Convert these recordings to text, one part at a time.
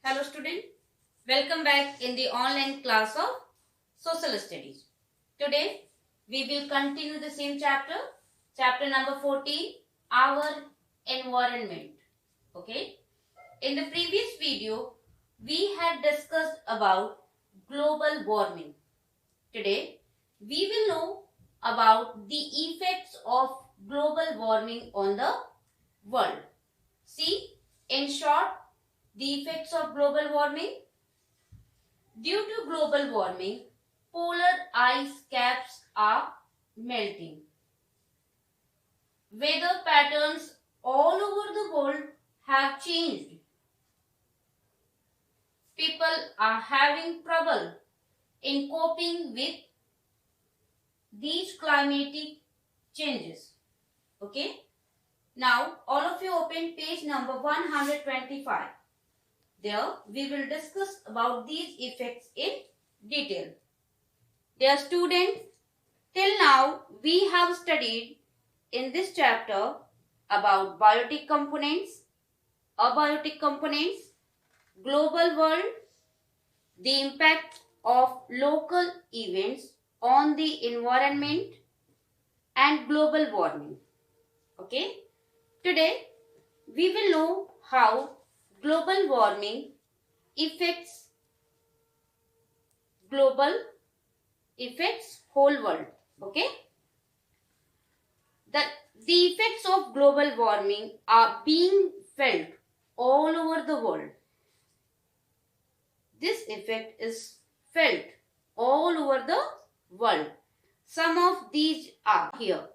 Hello student, welcome back in the online class of Social Studies. Today we will continue the same chapter number 14, our environment. Okay. In the previous video we had discussed about global warming. Today we will know about the effects of global warming on the world. See, in short, the effects of global warming. Due to global warming, polar ice caps are melting. Weather patterns all over the world have changed. People are having trouble in coping with these climatic changes. Okay. Now, all of you open page number 125. There, we will discuss about these effects in detail. Dear students, till now we have studied in this chapter about biotic components, abiotic components, global world, the impact of local events on the environment and global warming. Okay. Today we will know how global warming affects whole world. Okay. The effects of global warming are being felt all over the world. This effect is felt all over the world. Some of these are here.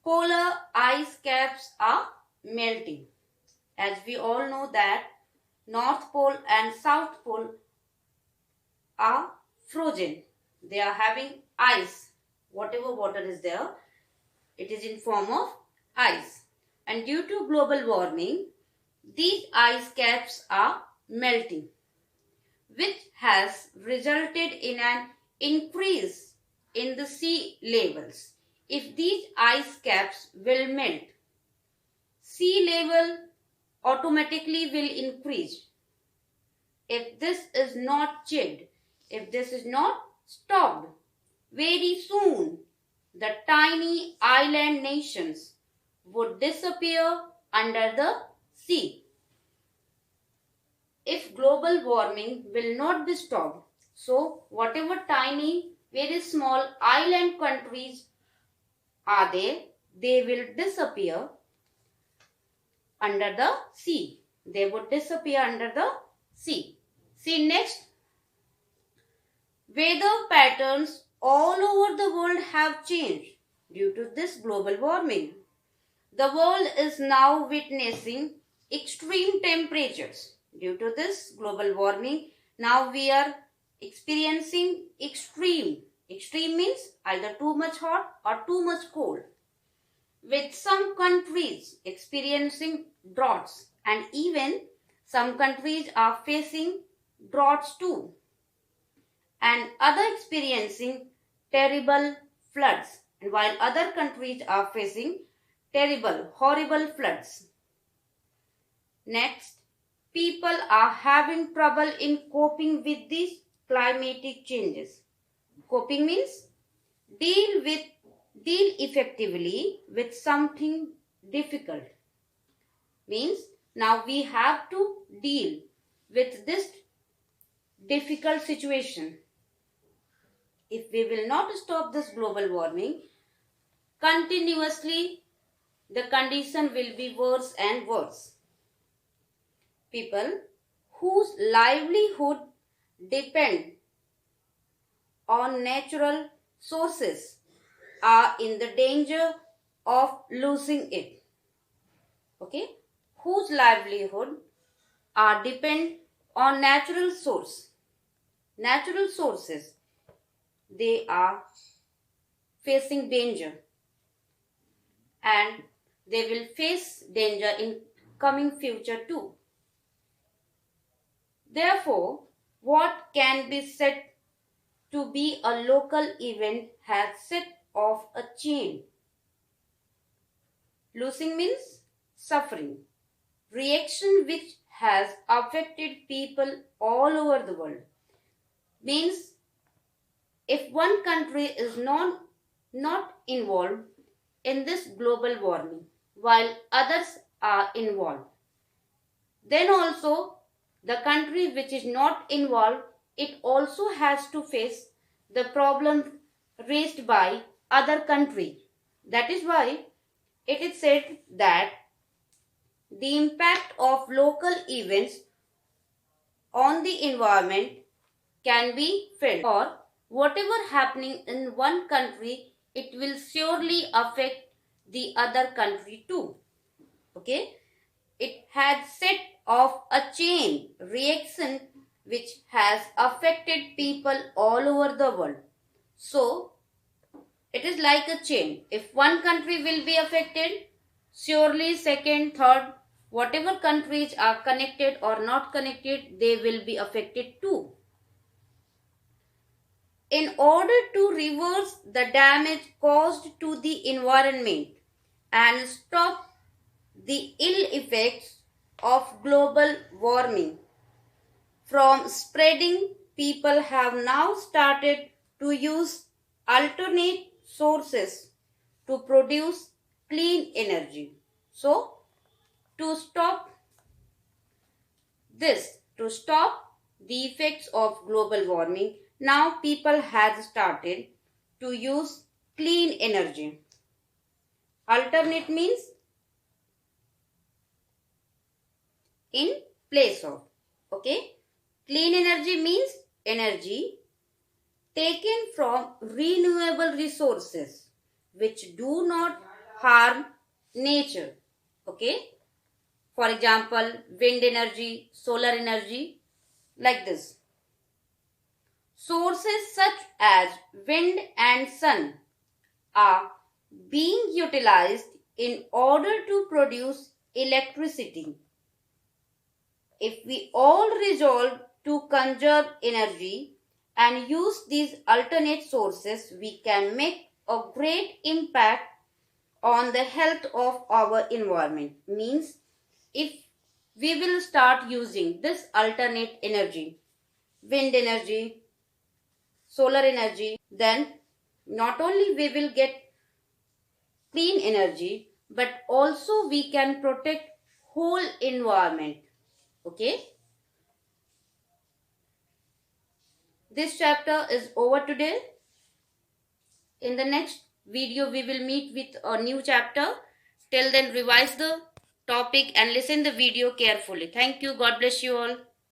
Polar ice caps are melting. As we all know that North Pole and South Pole are frozen. They are having ice. Whatever water is there, it is in form of ice. And due to global warming, these ice caps are melting, which has resulted in an increase in the sea levels. If these ice caps will melt, sea level automatically will increase. If this is not checked, if this is not stopped, very soon the tiny island nations would disappear under the sea. If global warming will not be stopped, so whatever tiny, very small island countries are there, they will disappear under the sea. They would disappear under the sea. See next. Weather patterns all over the world have changed due to this global warming. The world is now witnessing extreme temperatures. Due to this global warming, now we are experiencing extreme. Extreme means either too much hot or too much cold. With some countries experiencing droughts, and even some countries are facing droughts too, and other experiencing terrible floods, and while other countries are facing terrible, horrible floods. Next, people are having trouble in coping with these climatic changes. Coping means deal effectively with something difficult. Means now we have to deal with this difficult situation. If we will not stop this global warming, continuously the condition will be worse and worse. People whose livelihood depend on natural sources are in the danger of losing it. Okay? Whose livelihood are depend on natural sources, they are facing danger, and they will face danger in coming future too. Therefore, what can be said to be a local event has set off a chain. Losing means suffering. Reaction which has affected people all over the world. Means if one country is not involved in this global warming while others are involved, then also the country which is not involved, it also has to face the problem raised by other country. That is why it is said that the impact of local events on the environment can be felt, or whatever happening in one country, it will surely affect the other country too. Okay, it had set off a chain reaction which has affected people all over the world. So it is like a chain. If one country will be affected, surely second, third, whatever countries are connected or not connected, they will be affected too. In order to reverse the damage caused to the environment and stop the ill effects of global warming from spreading, people have now started to use alternate sources to produce clean energy. So, to stop to stop the effects of global warming, now people have started to use clean energy. Alternate means in place of. Okay. Clean energy means energy taken from renewable resources which do not harm nature. Okay. For example, wind energy, solar energy, like this. Sources such as wind and sun are being utilized in order to produce electricity. If we all resolve to conserve energy and use these alternate sources, we can make a great impact on the health of our environment. Means if we will start using this alternate energy, wind energy, solar energy, then not only we will get clean energy, but also we can protect whole environment. Okay. This chapter is over today. In the next video, we will meet with a new chapter. Till then, revise the topic and listen the video carefully. Thank you. God bless you all.